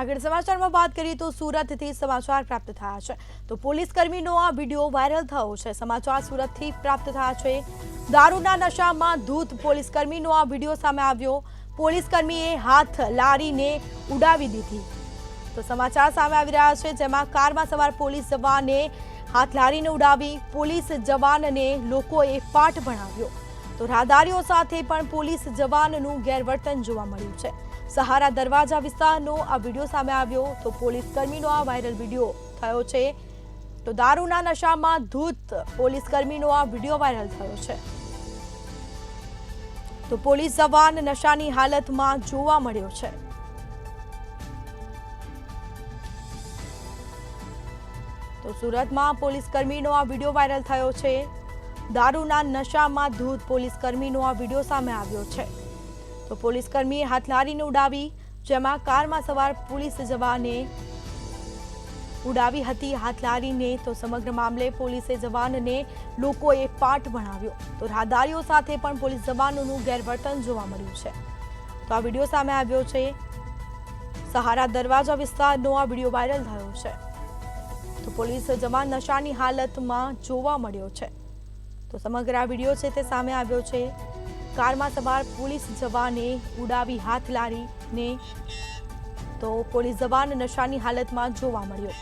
આગળ સમાચારમાં વાત કરીએ તો સુરતથી સમાચાર પ્રાપ્ત થયા છે તો પોલીસ કર્મીનો આ વિડીયો વાયરલ થયો છે। સમાચાર સુરતથી પ્રાપ્ત થયા છે। દારૂના નશામાં ધૂત પોલીસ કર્મીનો આ વિડીયો સામે આવ્યો। પોલીસ કર્મીએ હાથ લારીને ઉડાવી દીધી તો સમાચાર સામે આવી રહ્યા છે, જેમાં કારમાં સવાર પોલીસ જવાને હાથ લારીને ઉડાવી પોલીસ જવાનને લોકોએ પાઠ ભણાવ્યો તો રાહદારીઓ સાથે પણ પોલીસ જવાનનું ગેરવર્તન જોવા મળ્યું છે। સહારા દરવાજા વિસ્તારનો આ વિડીયો સામે આવ્યો તો પોલીસ કર્મીનો આ વાયરલ વિડીયો થયો છે તો દારૂના નશામાં ધૂત પોલીસ કર્મીનો આ વિડીયો વાયરલ થયો છે તો પોલીસ જવાન નશાની હાલતમાં જોવા મળ્યો છે। તો સુરતમાં પોલીસ કર્મીનો આ વિડીયો વાયરલ થયો છે। દારૂના નશામાં ધૂત પોલીસ કર્મીનો આ વિડીયો સામે આવ્યો છે તો પોલીસ કર્મીએ હાથ લારીને ઉડાવી, જેમાં કારમાં સવાર પોલીસ જવાને ઉડાવી હતી હાથ લારીને તો સમગ્ર મામલે પોલીસે જવાનને લોકોએ પાઠ ભણાવ્યો તો રાહદારીઓ સાથે પણ પોલીસ જવાનોનું ગેરવર્તન જોવા મળ્યું છે તો આ વિડીયો સામે આવ્યો છે। સહારા દરવાજા વિસ્તારનો આ વિડીયો વાયરલ થયો છે તો પોલીસ જવાન નશાની હાલતમાં જોવા મળ્યો છે તો સમગ્ર આ વિડીયો છે તે સામે આવ્યો છે। કારમાં સવાર પોલીસ જવાને ઉડાવી હાથ લારીને તો પોલીસ જવાન નશાની હાલતમાં જોવા મળ્યો।